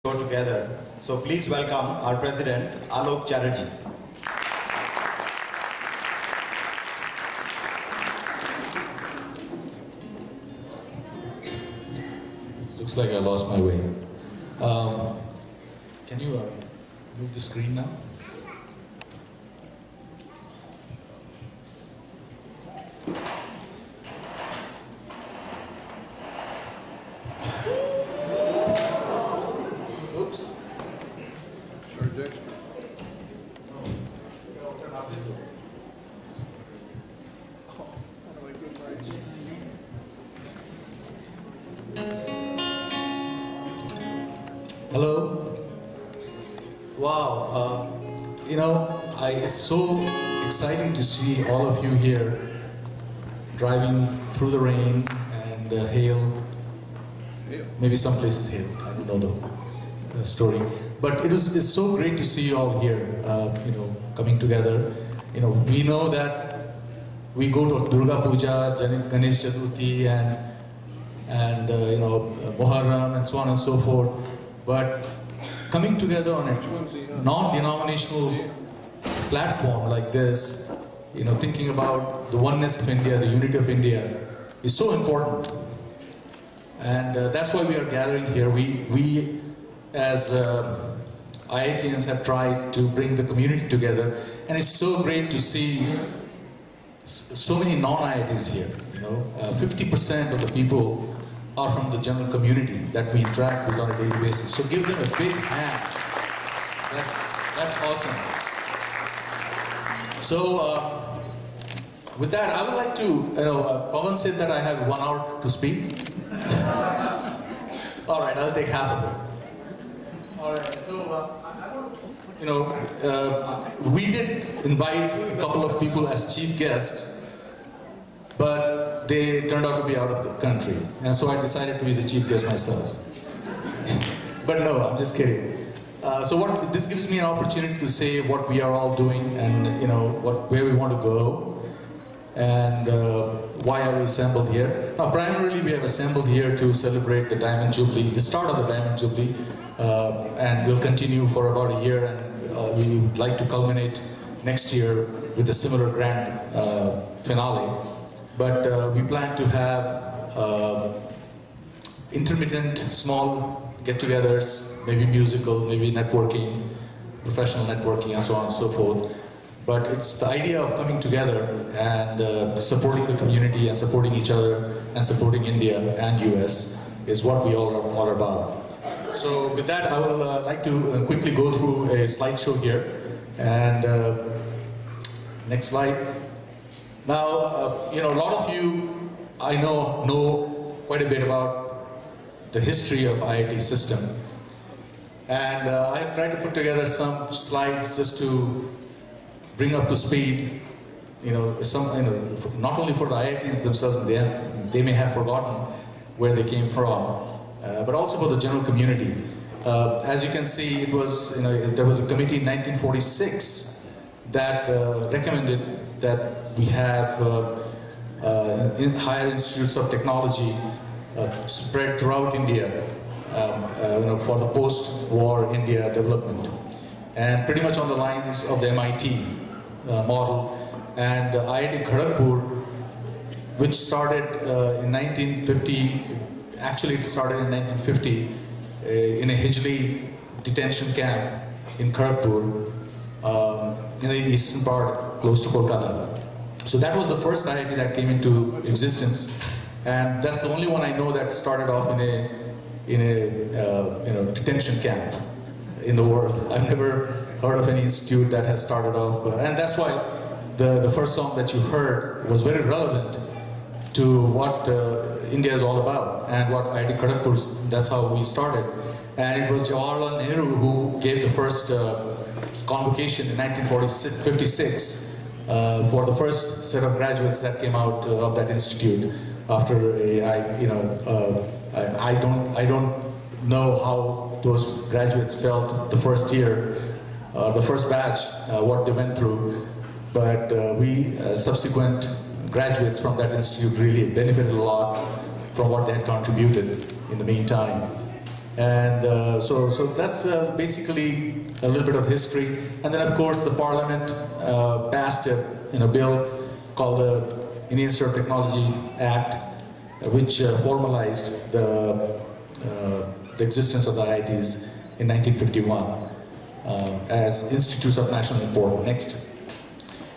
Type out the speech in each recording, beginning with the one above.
go together. So please welcome our president, Alok Chatterjee. Looks like I lost my way. Can you move the screen now? Oops. Hello. Wow. It's so exciting to see all of you here driving through the rain and hail. Maybe some places hail. I don't know the story. But it's so great to see you all here, coming together. We know that we go to Durga Puja, Ganesh Chaturthi, and Muharram, and so on and so forth. But coming together on a non-denominational platform like this, thinking about the oneness of India, the unity of India, is so important. And that's why we are gathering here. We as IITians have tried to bring the community together, and it's so great to see so many non-IITs here. 50% of the people are from the general community that we interact with on a daily basis. So give them a big hand. That's awesome. So with that, I would like to, Pawan said that I have 1 hour to speak. All right, I'll take half of it. All right, so we did invite a couple of people as chief guests, but they turned out to be out of the country, and so I decided to be the chief guest myself. But no, I'm just kidding. This gives me an opportunity to say what we are all doing, and where we want to go, and why are we assembled here. Now, primarily we have assembled here to celebrate the Diamond Jubilee, the start of the Diamond Jubilee, and we'll continue for about a year, and we would like to culminate next year with a similar grand finale. But we plan to have intermittent, small get-togethers, maybe musical, maybe networking, professional networking, and so on and so forth. But it's the idea of coming together and supporting the community and supporting each other and supporting India and US is what we all are about. So with that, I would like to quickly go through a slideshow here. And next slide. Now, a lot of you, I know quite a bit about the history of IIT system. And I have tried to put together some slides just to bring up to speed, not only for the IITs themselves, they may have forgotten where they came from, but also for the general community. As you can see, it was, there was a committee in 1946 that recommended that we have higher institutes of technology spread throughout India, for the post-war India development, and pretty much on the lines of the MIT model. And IIT Kharagpur, which started in 1950, actually it started in 1950 in a Hijli detention camp in Kharagpur, in the eastern part, close to Kolkata. So that was the first IIT that came into existence, and that's the only one I know that started off in a detention camp in the world. I've never heard of any institute that has started off, and that's why the first song that you heard was very relevant to what India is all about and what IIT Kharagpur, that's how we started. And it was Jawaharlal Nehru who gave the first convocation in 1956 for the first set of graduates that came out of that institute. After I don't know how those graduates felt the first year, the first batch, what they went through, but we subsequent graduates from that institute really benefited a lot from what they had contributed in the meantime. And so that's basically a little bit of history. And then, of course, the Parliament passed a bill called the Indian Institute of Technology Act, which formalized the existence of the IITs in 1951 as institutes of national importance. Next.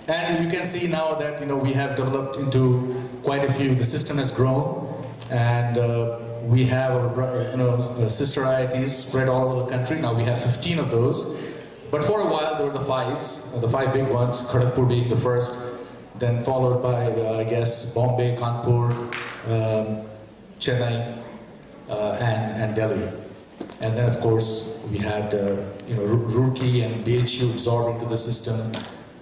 And you can see now that we have developed into quite a few. The system has grown, and we have sister IITs spread all over the country. Now we have 15 of those. But for a while there were the five big ones, Kharagpur being the first, then followed by, I guess, Bombay, Kanpur, Chennai, and Delhi. And then, of course, we had Roorkee and BHU absorbed into the system,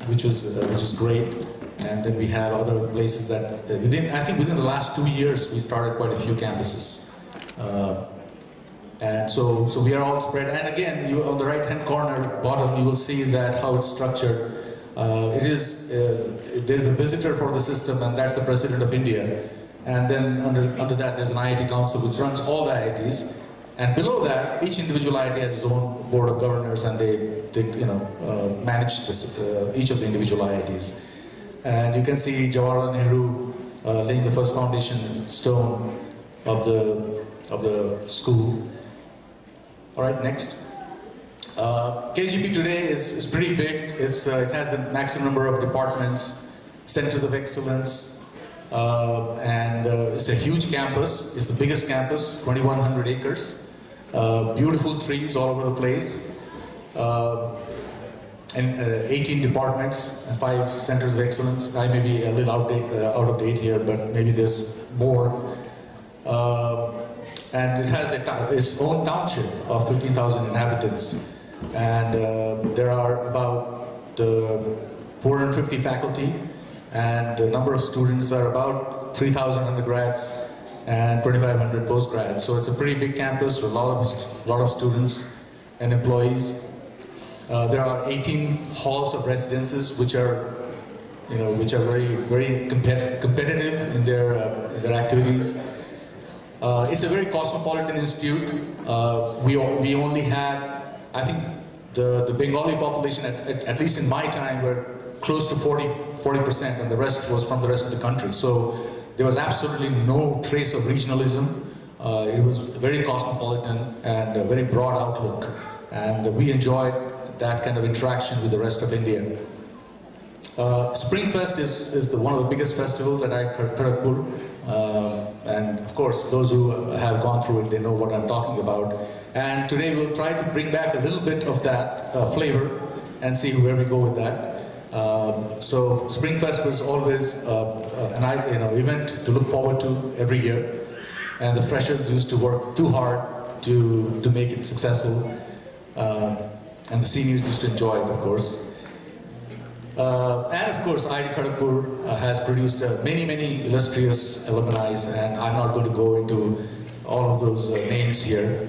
which was great. And then we have other places that I think within the last 2 years we started quite a few campuses. And so we are all spread. And again, on the right-hand corner bottom, you will see that how it's structured. There's a visitor for the system, and that's the President of India. And then under that, there's an IIT Council which runs all the IITs. And below that, each individual IIT has its own board of governors, and they manage each of the individual IITs. And you can see Jawaharlal Nehru laying the first foundation stone of the school. All right, next. KGP today is pretty big. It has the maximum number of departments, centers of excellence, and it's a huge campus. It's the biggest campus, 2,100 acres. Beautiful trees all over the place. And 18 departments and 5 centers of excellence. I may be a little out of date here, but maybe there's more. And it has its own township of 15,000 inhabitants. And there are about 450 faculty, and the number of students are about 3,000 undergrads and 2,500 postgrads. So it's a pretty big campus with a lot of students and employees. There are 18 halls of residences, which are very, very competitive in their activities. It's a very cosmopolitan institute. We only had, I think, the Bengali population, at least in my time, were close to 40%, and the rest was from the rest of the country. So there was absolutely no trace of regionalism. It was very cosmopolitan and a very broad outlook, and we enjoyed that kind of interaction with the rest of India. Springfest is one of the biggest festivals at IIT Kharagpur, and of course those who have gone through it, they know what I'm talking about. And today we'll try to bring back a little bit of that flavor and see where we go with that. So Springfest was always an event to look forward to every year, and the freshers used to work too hard to make it successful, and the seniors used to enjoy it, of course. And of course, IIT Kharagpur has produced many illustrious alumni, and I'm not going to go into all of those names here.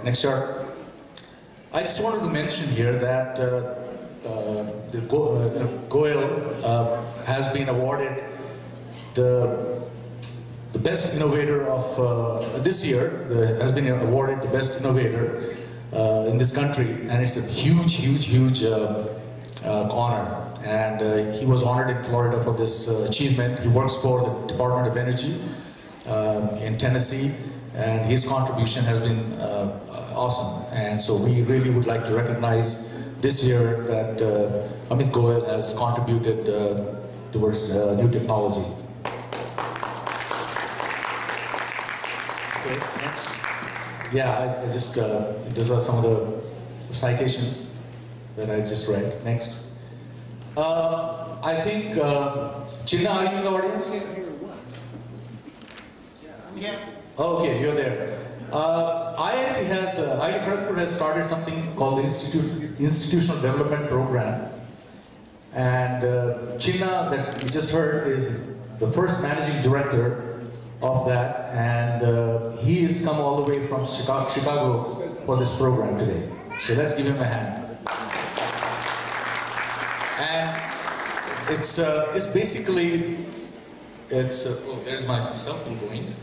Next chart. I just wanted to mention here that Goel has been awarded the best innovator of this year. Has been awarded the best innovator in this country, and it's a huge honor. And he was honored in Florida for this achievement. He works for the Department of Energy in Tennessee, and his contribution has been awesome. And so we really would like to recognize this year that Amit Goel has contributed towards new technology. Okay, next. Yeah, I just, those are some of the citations that I just read. Next. I think, Chinna, are you in the audience? Yeah. Okay, you're there. IIT Kharagpur has started something called the Institutional Development Program. And Chinna, that you just heard, is the first managing director of that. And he has come all the way from Chicago for this program today. So let's give him a hand. And it's basically, oh, there's my cell phone going.